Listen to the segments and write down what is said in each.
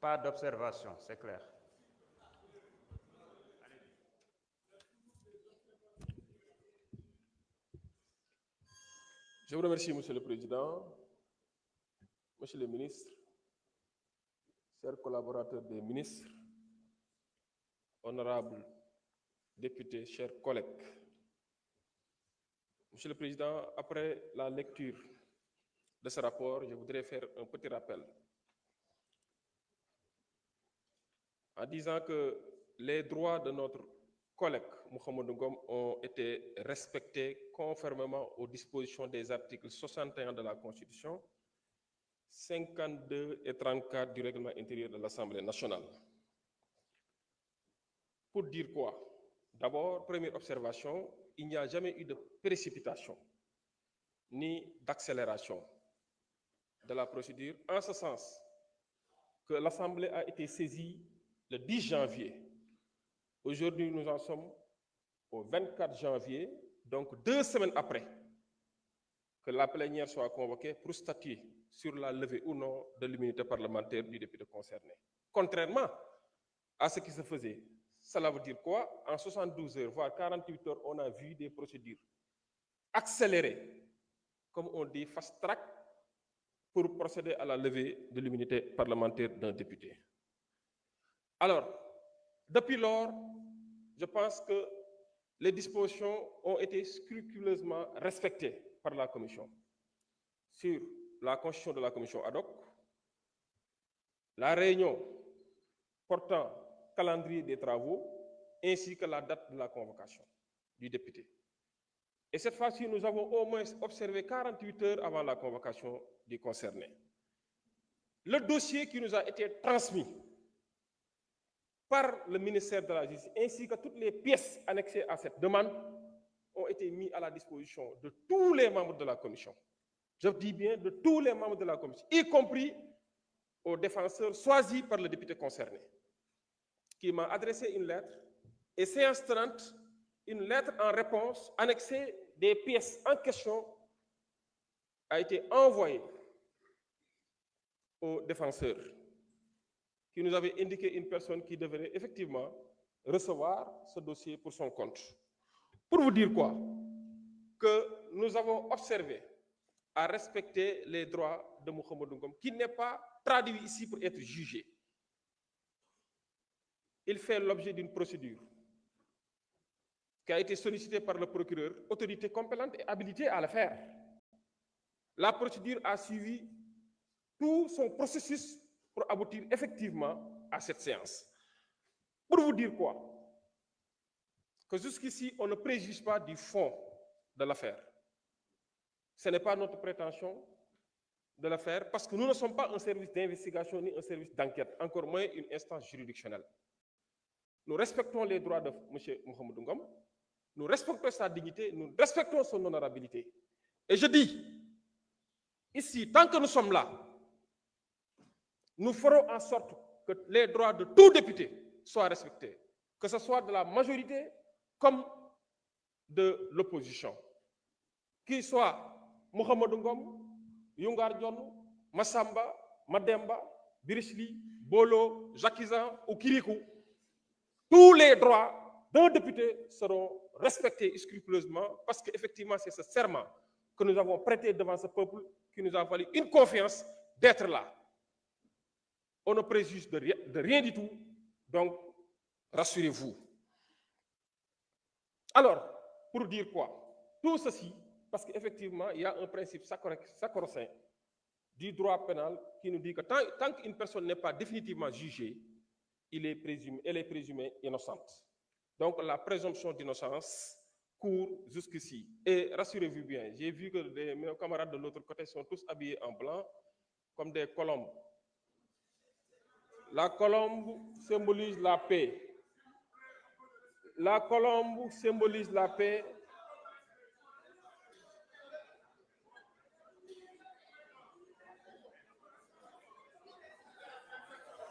Pas d'observation, c'est clair. Je vous remercie, Monsieur le Président, Monsieur le Ministre, chers collaborateurs des ministres, honorables députés, chers collègues. Monsieur le Président, après la lecture de ce rapport, je voudrais faire un petit rappel en disant que les droits de notre collègue Mohamedou Ngom ont été respectés conformément aux dispositions des articles 61 de la Constitution, 52 et 34 du règlement intérieur de l'Assemblée nationale. Pour dire quoi? D'abord, première observation, il n'y a jamais eu de précipitation ni d'accélération de la procédure, en ce sens que l'Assemblée a été saisie le 10 janvier. Aujourd'hui, nous en sommes au 24 janvier, donc 2 semaines après que la plénière soit convoquée pour statuer sur la levée ou non de l'immunité parlementaire du député concerné. Contrairement à ce qui se faisait, cela veut dire quoi? En 72 heures, voire 48 heures, on a vu des procédures accélérées, comme on dit, fast track, pour procéder à la levée de l'immunité parlementaire d'un député. Alors, depuis lors, je pense que les dispositions ont été scrupuleusement respectées par la Commission sur la constitution de la Commission ad hoc, la réunion portant calendrier des travaux, ainsi que la date de la convocation du député. Et cette fois-ci, nous avons au moins observé 48 heures avant la convocation du concerné. Le dossier qui nous a été transmis par le ministère de la Justice, ainsi que toutes les pièces annexées à cette demande, ont été mis à la disposition de tous les membres de la Commission. Je dis bien de tous les membres de la Commission, y compris aux défenseurs choisis par le député concerné, qui m'a adressé une lettre, et séance 30, une lettre en réponse annexée des pièces en question a été envoyée aux défenseurs, qui nous avait indiqué une personne qui devrait effectivement recevoir ce dossier pour son compte. Pour vous dire quoi? Que nous avons observé à respecter les droits de Mohamedou Ngom, qui n'est pas traduit ici pour être jugé. Il fait l'objet d'une procédure qui a été sollicitée par le procureur, autorité compétente et habilitée à le faire. La procédure a suivi tout son processus pour aboutir effectivement à cette séance. Pour vous dire quoi? Que jusqu'ici, on ne préjuge pas du fond de l'affaire. Ce n'est pas notre prétention de le faire parce que nous ne sommes pas un service d'investigation ni un service d'enquête, encore moins une instance juridictionnelle. Nous respectons les droits de M. Mohamedou Ngom, nous respectons sa dignité, nous respectons son honorabilité. Et je dis, ici, tant que nous sommes là, nous ferons en sorte que les droits de tout député soient respectés, que ce soit de la majorité comme de l'opposition. Qu'il soit Mohamedou Ngom, Yungar Dione, Massamba, Mademba, Birishli, Bolo, Jacquizan ou Kirikou, tous les droits d'un député seront respectés scrupuleusement parce qu'effectivement, c'est ce serment que nous avons prêté devant ce peuple qui nous a valu une confiance d'être là. On ne préjuge de rien du tout, donc rassurez-vous. Alors, pour dire quoi? Tout ceci, parce qu'effectivement, il y a un principe sacro-saint du droit pénal qui nous dit que tant qu'une personne n'est pas définitivement jugée, elle est présumée innocente. Donc la présomption d'innocence court jusqu'ici. Et rassurez-vous bien, j'ai vu que mes camarades de l'autre côté sont tous habillés en blanc, comme des colombes. La colombe symbolise la paix. La colombe symbolise la paix.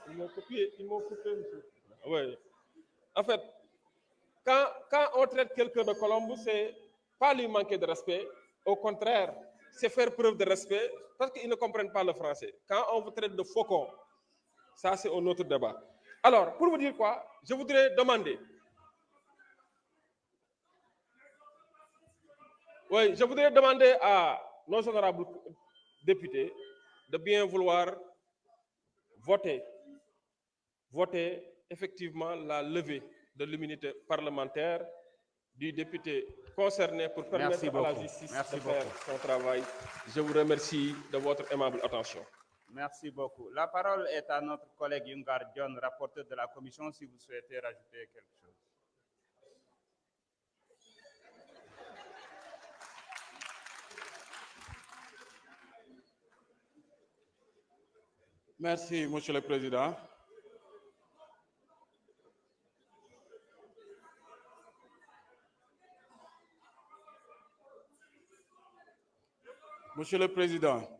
Ils m'ont coupé, monsieur. Oui. En fait, quand on traite quelqu'un de colombe, c'est pas lui manquer de respect. Au contraire, c'est faire preuve de respect parce qu'ils ne comprennent pas le français. Quand on vous traite de faucon, Ça, c'est un autre débat. Alors, pour vous dire quoi, je voudrais demander... Oui, je voudrais demander à nos honorables députés de bien vouloir voter effectivement la levée de l'immunité parlementaire du député concerné pour permettre à la justice de faire son travail. Je vous remercie de votre aimable attention. Merci beaucoup. La parole est à notre collègue Yungar John, rapporteur de la commission, si vous souhaitez rajouter quelque chose. Merci, Monsieur le Président. Monsieur le Président,